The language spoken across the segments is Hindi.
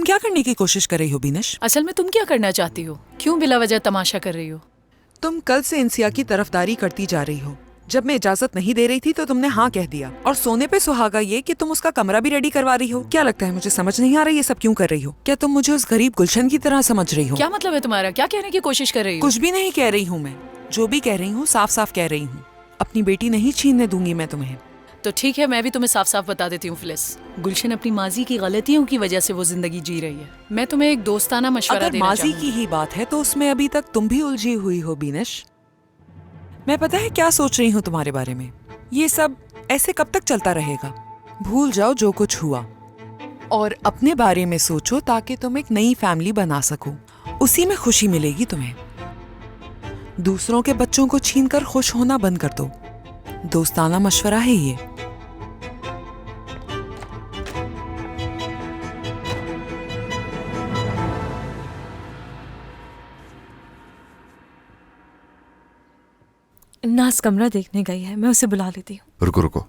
क्या करने की कोशिश कर रही हो बीनश? असल में तुम क्या करना चाहती हो? क्यों बिला वजह तमाशा कर रही हो? तुम कल से इंसिया की तरफदारी करती जा रही हो। जब मैं इजाजत नहीं दे रही थी तो तुमने हाँ कह दिया, और सोने पे सुहागा ये कि तुम उसका कमरा भी रेडी करवा रही हो। क्या लगता है मुझे समझ नहीं आ रहा ये सब क्यों कर रही हो? क्या तुम मुझे उस गरीब गुलशन की तरह समझ रही हो? क्या मतलब है तुम्हारा? क्या कहने की कोशिश कर रही हो? कुछ भी नहीं कह रही हूँ मैं। जो भी कह रही हूँ साफ साफ कह रही हूँ। अपनी बेटी नहीं छीनने दूंगी मैं तुम्हें। तो ठीक है, मैं भी तुम्हें साफ साफ बता देती हूँ फिलिस। गुलशन अपनी माजी की गलतियों की वजह से वो जिंदगी जी रही है। मैं तुम्हें एक दोस्ताना मशवरा अगर देना माजी चाहूंगी। की ही बात है तो उसमें अभी तक तुम भी उलझी हुई हो बीनश। मैं पता है क्या सोच रही हूँ तुम्हारे बारे में। ये सब ऐसे कब तक चलता रहेगा? भूल जाओ जो कुछ हुआ और अपने बारे में सोचो ताकि तुम एक नई फैमिली बना सको। उसी में खुशी मिलेगी तुम्हें। दूसरों के बच्चों को छीनकर खुश होना बंद कर दो। दोस्ताना मशवरा है ये। नाज कमरा देखने गई है, मैं उसे बुला लेती हूँ। रुको रुको,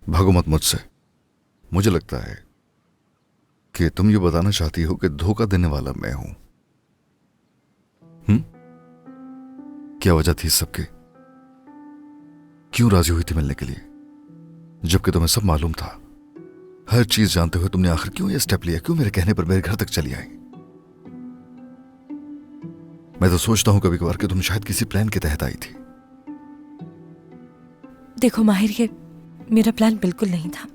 भागो मत मुझसे। मुझे लगता है कि तुम ये बताना चाहती हो कि धोखा देने वाला मैं हूं। क्या वजह थी सबकी? क्यों राजी हुई थी मिलने के लिए, जबकि तुम्हें सब मालूम था? हर चीज जानते हुए तुमने आखिर क्यों ये स्टेप लिया? क्यों मेरे कहने पर मेरे घर तक चली आई? मैं तो सोचता हूं कभी कभार कि तुम शायद किसी प्लान के तहत आई थी। देखो माहिर, ये मेरा प्लान बिल्कुल नहीं था।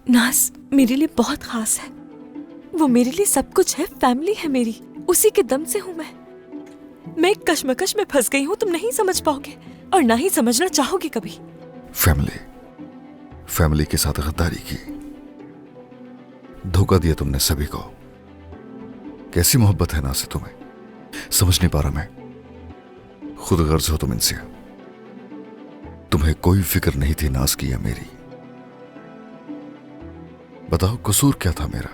नाज मेरे लिए बहुत खास है। वो मेरे लिए सब कुछ है, फैमिली है मेरी। उसी के दम से हूं मैं एक कश्मकश में फंस गई हूं, तुम नहीं समझ पाओगे और ना ही समझना चाहोगे कभी। फैमिली के साथ गद्दारी की, धोखा दिया तुमने सभी को। कैसी मोहब्बत है ना से तुम्हें, समझ नहीं पा रहा मैं। खुद गर्ज हो तुम इनसे। तुम्हें कोई फिक्र नहीं थी नाज की या मेरी। बताओ कसूर क्या था मेरा?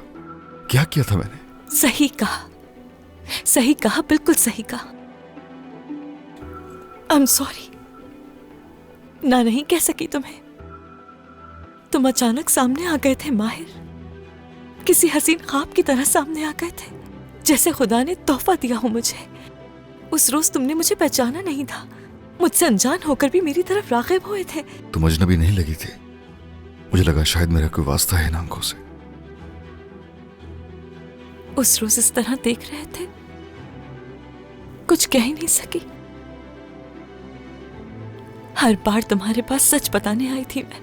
क्या किया था मैंने? सही कहा, बिल्कुल सही कहा। आई एम सॉरी, ना नहीं कह सकी तुम्हें। तुम अचानक सामने आ गए थे माहिर, किसी हसीन ख्वाब की तरह सामने आ गए थे, जैसे खुदा ने तोहफा दिया हो मुझे। उस रोज तुमने मुझे पहचाना नहीं था, मुझसे अनजान होकर भी मेरी तरफ राग़िब हुए थे। तुम अजनबी नहीं लगी थी। मुझे लगा शायद मेरा कोई वास्ता है इन आंखों से। उस रोज इस तरह देख रहे थे, कुछ कह ही नहीं सकी। हर बार तुम्हारे पास सच बताने आई थी मैं,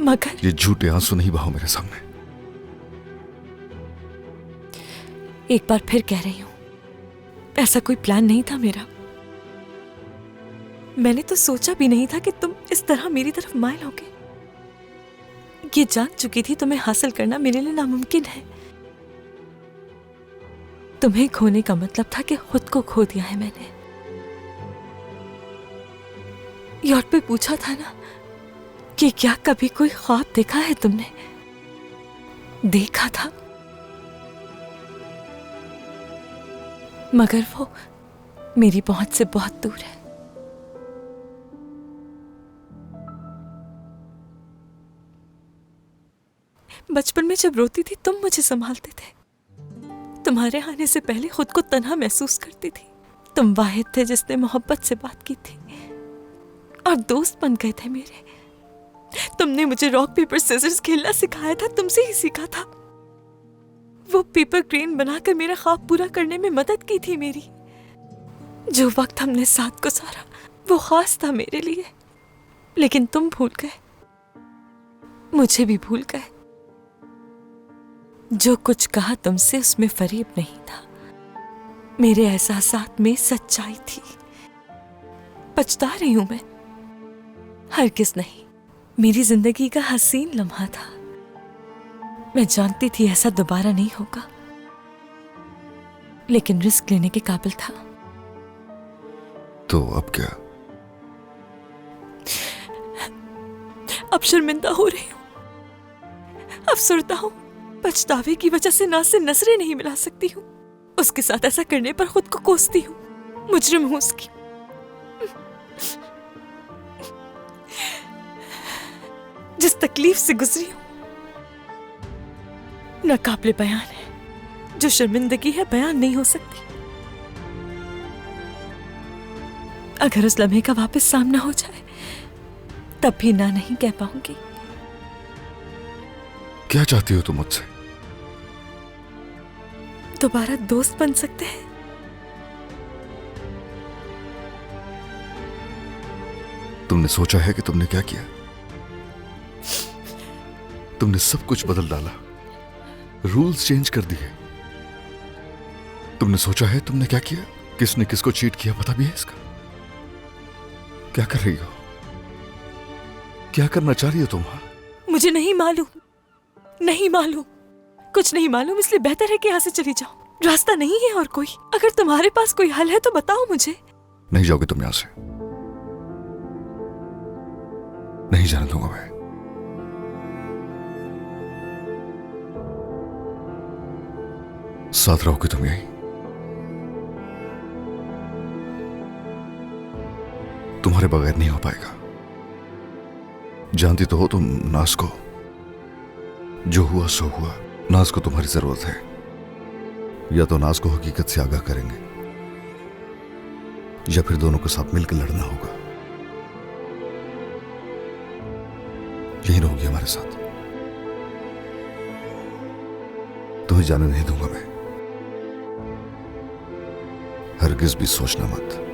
मगर ये झूठे आंसू नहीं बहाओ मेरे सामने। एक बार फिर कह रही हूं, ऐसा कोई प्लान नहीं था मेरा। मैंने तो सोचा भी नहीं था कि तुम इस तरह मेरी तरफ माइल होगे। ये जान चुकी थी तुम्हें हासिल करना मेरे लिए नामुमकिन है। तुम्हें खोने का मतलब था कि खुद को खो दिया है मैंने। यॉर्क पे पूछा था ना कि क्या कभी कोई ख्वाब देखा है तुमने? देखा था, मगर वो मेरी पहुंच से बहुत दूर है। बचपन में जब रोती थी तुम मुझे संभालते थे। तुम्हारे आने से पहले खुद को तन्हा महसूस करती थी। तुम वाहिद थे जिसने मोहब्बत से बात की थी और दोस्त बन गए थे मेरे। तुमने मुझे रॉक पेपर सीजर्स खेलना सिखाया था, तुमसे ही सीखा था। वो पेपर क्रेन बनाकर मेरा ख्वाब पूरा करने में मदद की थी मेरी। जो वक्त हमने साथ गुजारा वो खास था मेरे लिए, लेकिन तुम भूल गए, मुझे भी भूल गए। जो कुछ कहा तुमसे उसमें फरेब नहीं था, मेरे एहसासात में सच्चाई थी। पछता रही हूं मैं, हरगिज़ नहीं। मेरी जिंदगी का हसीन लम्हा था। मैं जानती थी ऐसा दोबारा नहीं होगा, लेकिन रिस्क लेने के काबिल था। तो अब क्या? अब शर्मिंदा हो रही हूं, अफसरदा हूं। पछतावे की वजह से नाज से नजरें नहीं मिला सकती हूँ। उसके साथ ऐसा करने पर खुद को कोसती हूँ। मुजरिम हूं उसकी। जिस तकलीफ से गुजरी हूं नाकाबिले बयान है। जो शर्मिंदगी है बयान नहीं हो सकती। अगर उस लम्हे का वापस सामना हो जाए तब भी ना नहीं कह पाऊंगी। क्या चाहती हो तुम मुझसे? दोबारा दोस्त बन सकते हैं? तुमने सोचा है कि तुमने क्या किया? तुमने सब कुछ बदल डाला, रूल्स चेंज कर दिए। तुमने सोचा है तुमने क्या किया? किसने किसको चीट किया पता भी है इसका? क्या कर रही हो? क्या करना चाह रही हो तुम? मुझे नहीं मालूम, नहीं मालूम, कुछ नहीं मालूम, इसलिए बेहतर है कि यहां से चली जाओ। रास्ता नहीं है और कोई। अगर तुम्हारे पास कोई हल है तो बताओ मुझे। नहीं जाओगे तुम यहां से? नहीं जाने दूंगा मैं। साथ रहोगे तुम यहीं? तुम्हारे बगैर नहीं हो पाएगा। जानती तो हो तुम नाज को। जो हुआ सो हुआ। नाज को तुम्हारी जरूरत है। या तो नाज को हकीकत से आगाह करेंगे या फिर दोनों के साथ मिलकर लड़ना होगा। यही रहोगी हमारे साथ। तुम्हें जाने नहीं दूंगा मैं। हरगिज भी सोचना मत।